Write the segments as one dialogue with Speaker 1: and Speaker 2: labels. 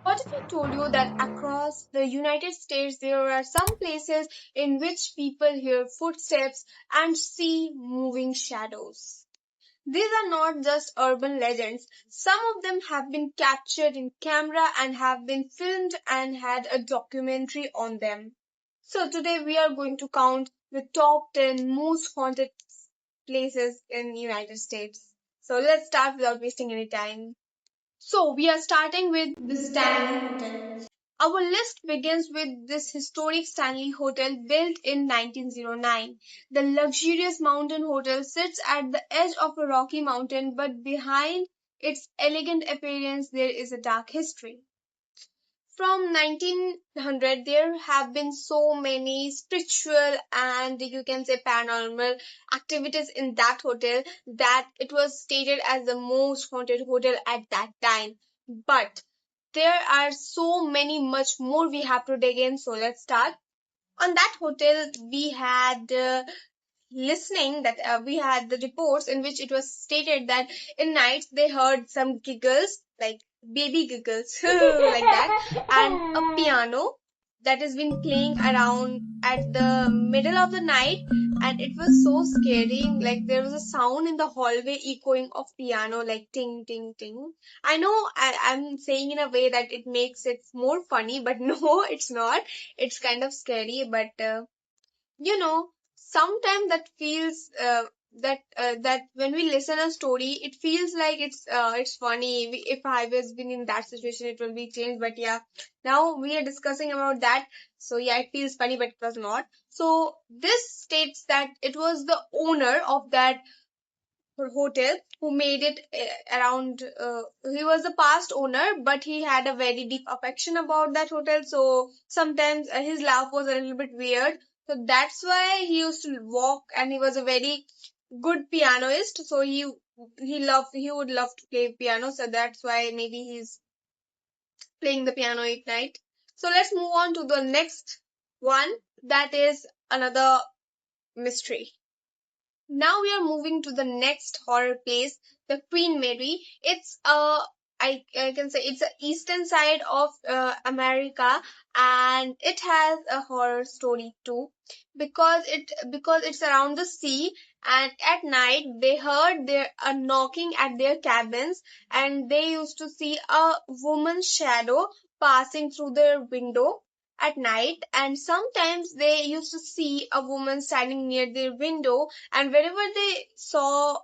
Speaker 1: What if I told you that across the United States there are some places in which people hear footsteps and see moving shadows? These are not just urban legends. Some of them have been captured in camera and have been filmed and had a documentary on them. So today we are going to count the top 10 most haunted places in United States. So let's start without wasting any time. So we are starting with the Stanley Hotel. Our list begins with this historic Stanley Hotel built in 1909. The luxurious mountain hotel sits at the edge of a rocky mountain, but behind its elegant appearance there is a dark history. From 1900 there have been so many spiritual and you can say paranormal activities in that hotel that it was stated as the most haunted hotel at that time. But there are so many much more we have to dig in, so let's start. On that hotel we had listening that we had the reports in which it was stated that in nights they heard some giggles, like baby giggles like that, and a piano that has been playing around at the middle of the night, and it was so scary. Like there was a sound in the hallway echoing of piano, like ting ting ting. I know I'm saying in a way that it makes it more funny, but no, it's not. It's kind of scary, but sometimes that feels that when we listen a story it feels like it's funny. If I was been in that situation it will be changed, but yeah, now we are discussing about that, so yeah, it feels funny but it was not. So this states that it was the owner of that hotel who made it around he was the past owner, but he had a very deep affection about that hotel, so sometimes his laugh was a little bit weird, so that's why he used to walk, and he was a very good pianist, so he would love to play piano, so that's why maybe he's playing the piano at night. So let's move on to the next one, that is another mystery. Now we are moving to the next horror place, the Queen Mary. I can say it's the eastern side of America, and it has a horror story too, because it's around the sea, and at night they heard there a knocking at their cabins, and they used to see a woman's shadow passing through their window at night, and sometimes they used to see a woman standing near their window, and whenever they saw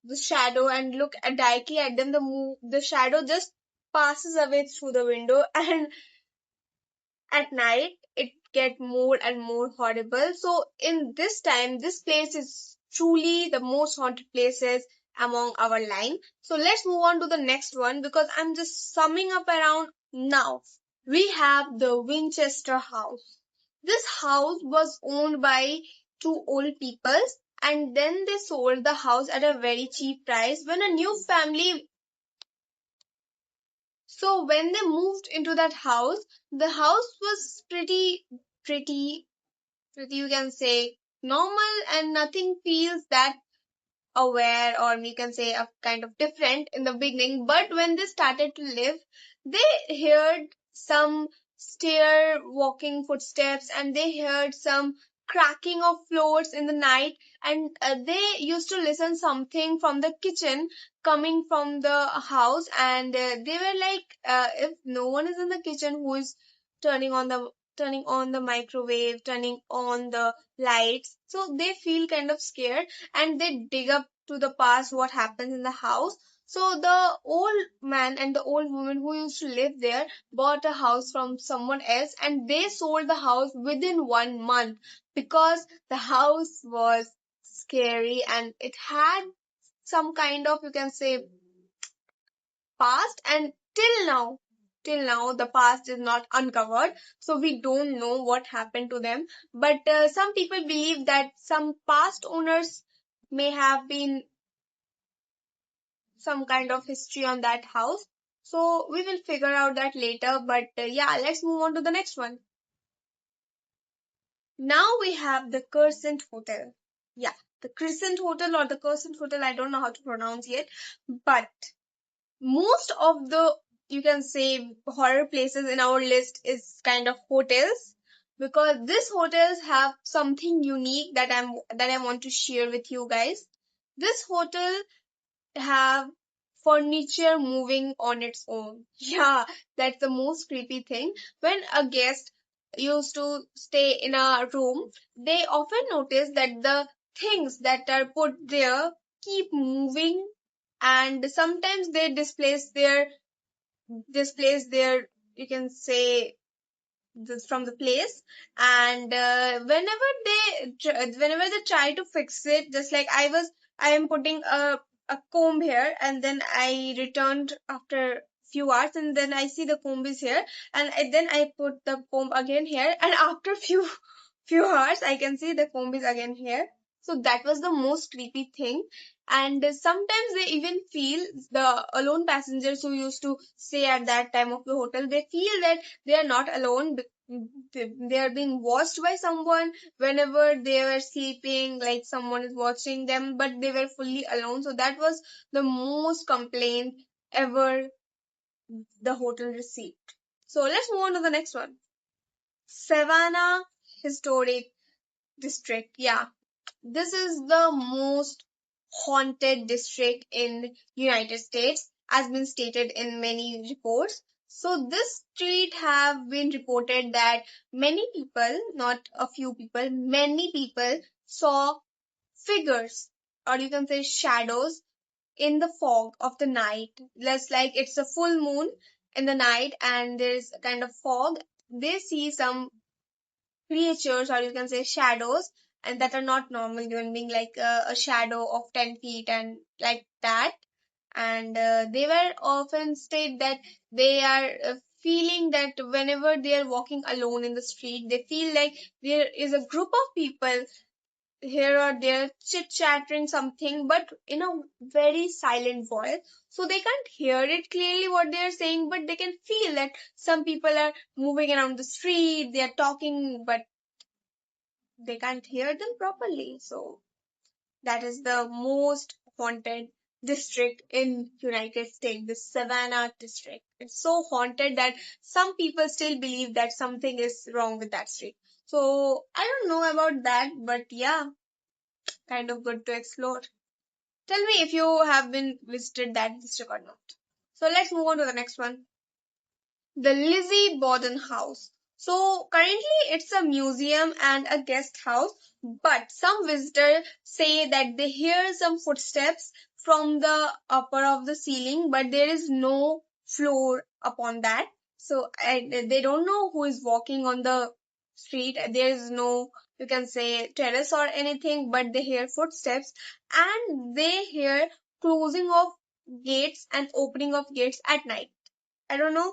Speaker 1: the shadow and look at directly at them, the shadow just passes away through the window and at night it get more and more horrible. So in this time this place is truly the most haunted places among our line. So let's move on to the next one, because I'm just summing up around now. We have the Winchester House. This house was owned by two old people, and then they sold the house at a very cheap price when a new family. So when they moved into that house, the house was pretty, pretty, you can say, normal, and nothing feels that aware, or you can say a kind of different in the beginning. But when they started to live, they heard some stair walking footsteps, and they heard some cracking of floors in the night, and they used to listen something from the kitchen coming from the house, and they were like, if no one is in the kitchen, who is turning on the turning on the microwave, turning on the lights? So they feel kind of scared, and they dig up to the past what happens in the house. So the old man and the old woman who used to live there bought a house from someone else, and they sold the house within 1 month because the house was scary and it had some kind of, you can say, past, and till now the past is not uncovered, so we don't know what happened to them. But some people believe that some past owners may have been some kind of history on that house, so we will figure out that later. But yeah, let's move on to the next one. Now we have the Crescent Hotel. Yeah, the Crescent Hotel or the Crescent Hotel, I don't know how to pronounce it, but most of the you can say horror places in our list is kind of hotels, because these hotels have something unique that I want to share with you guys. This hotel have furniture moving on its own. Yeah, that's the most creepy thing. When a guest used to stay in a room, they often notice that the things that are put there keep moving, and sometimes they displace their, you can say, this from the place. And whenever they try to fix it, just like I am putting a comb here, and then I returned after few hours, and then I see the comb is here, and then I put the comb again here, and after few hours I can see the comb is again here. So that was the most creepy thing. And sometimes they even feel, the alone passengers who used to stay at that time of the hotel, they feel that they are not alone. They are being watched by someone whenever they were sleeping, like someone is watching them, but they were fully alone. So that was the most complaint ever the hotel received. So let's move on to the next one. Savannah Historic District. Yeah, this is the most haunted district in United States, has been stated in many reports. So this street have been reported that many people, not a few people, many people saw figures, or you can say shadows, in the fog of the night. Less like it's a full moon in the night and there's a kind of fog. They see some creatures, or you can say shadows, and that are not normal human being, like a shadow of 10 feet and like that. And they were often state that they are feeling that whenever they are walking alone in the street, they feel like there is a group of people here or there chit chattering something, but in a very silent voice. So they can't hear it clearly what they are saying, but they can feel that some people are moving around the street, they are talking, but they can't hear them properly. So that is the most haunted district in United States, the Savannah district. It's so haunted that some people still believe that something is wrong with that street. So I don't know about that, but yeah, kind of good to explore. Tell me if you have been visited that district or not. So let's move on to the next one. The Lizzie Borden House. So currently it's a museum and a guest house, but some visitors say that they hear some footsteps from the upper of the ceiling, but there is no floor upon that. So they don't know who is walking on the street. There is no, you can say, terrace or anything, but they hear footsteps, and they hear closing of gates and opening of gates at night. I don't know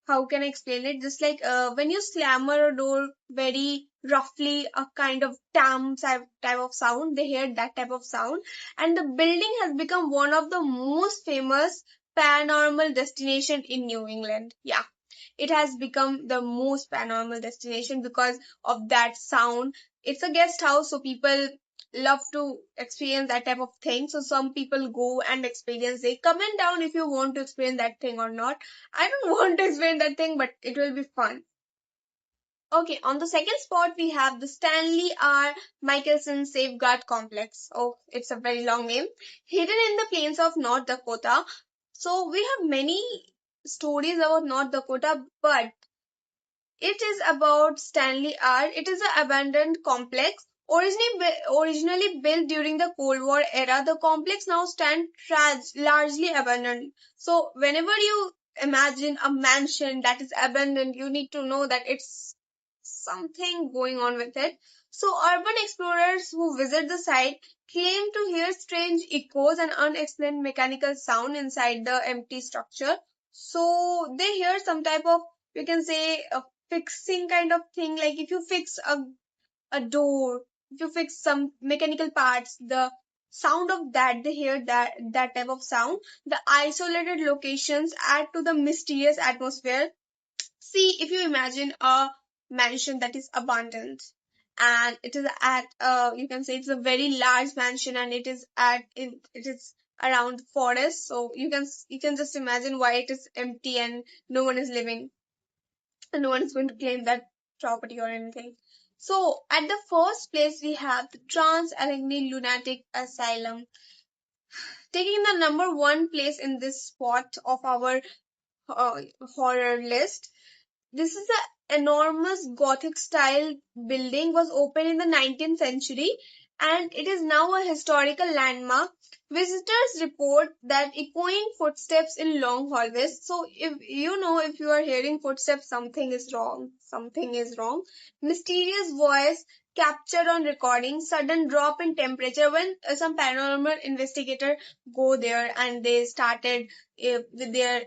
Speaker 1: how can I explain it? Just like when you slammer a door very roughly, a kind of type of sound, they hear that type of sound. And the building has become one of the most famous paranormal destination in New England. Yeah, it has become the most paranormal destination because of that sound. It's a guest house, so people love to experience that type of thing. So some people go and experience it. Comment down if you want to experience that thing or not. I don't want to experience that thing, but it will be fun. Okay, on the second spot, we have the Stanley R. Michelson Safeguard Complex. Oh, it's a very long name. Hidden in the plains of North Dakota. So we have many stories about North Dakota, but it is about Stanley Art. It is an abandoned complex. Originally built during the Cold War era, the complex now stands largely abandoned. So, whenever you imagine a mansion that is abandoned, you need to know that it's something going on with it. So, urban explorers who visit the site claim to hear strange echoes and unexplained mechanical sound inside the empty structure. So, they hear some type of, you can say, a fixing kind of thing, like if you fix a door, if you fix some mechanical parts, the sound of that, they hear that type of sound. The isolated locations add to the mysterious atmosphere. See, if you imagine a mansion that is abandoned, and it is at you can say it's a very large mansion, and it is around forest. So you can just imagine why it is empty and no one is living, and no one is going to claim that property or anything. So at the first place we have the Trans Allegheny Lunatic Asylum, taking the number one place in this spot of our uh, horror list. This is an enormous Gothic style building, was opened in the 19th century, and it is now a historical landmark. Visitors report that echoing footsteps in long hallways. So if you are hearing footsteps, something is wrong. Something is wrong. Mysterious voice captured on recording, sudden drop in temperature. When some paranormal investigator go there and they started with their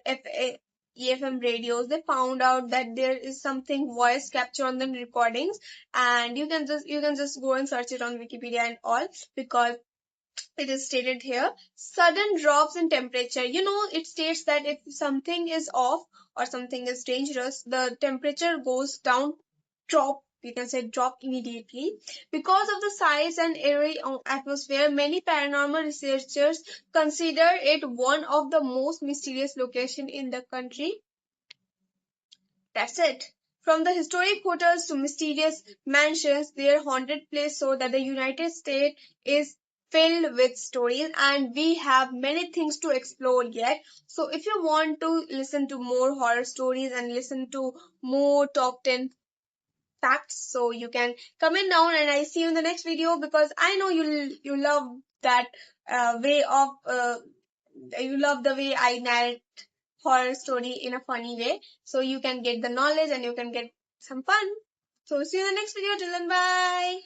Speaker 1: EFM radios, they found out that there is something voice capture on the recordings, and you can just go and search it on Wikipedia and all, because it is stated here. Sudden drops in temperature. It states that if something is off or something is dangerous, the temperature goes down, drop. You can say drop immediately. Because of the size and eerie atmosphere, many paranormal researchers consider it one of the most mysterious locations in the country. That's it. From the historic hotels to mysterious mansions, their haunted place, so that the United States is filled with stories, and we have many things to explore yet. So if you want to listen to more horror stories and listen to more top 10 facts, so you can comment down, and I see you in the next video, because I know you love that way of you love the way I narrate horror story in a funny way. So you can get the knowledge and you can get some fun. So see you in the next video. Till then, bye.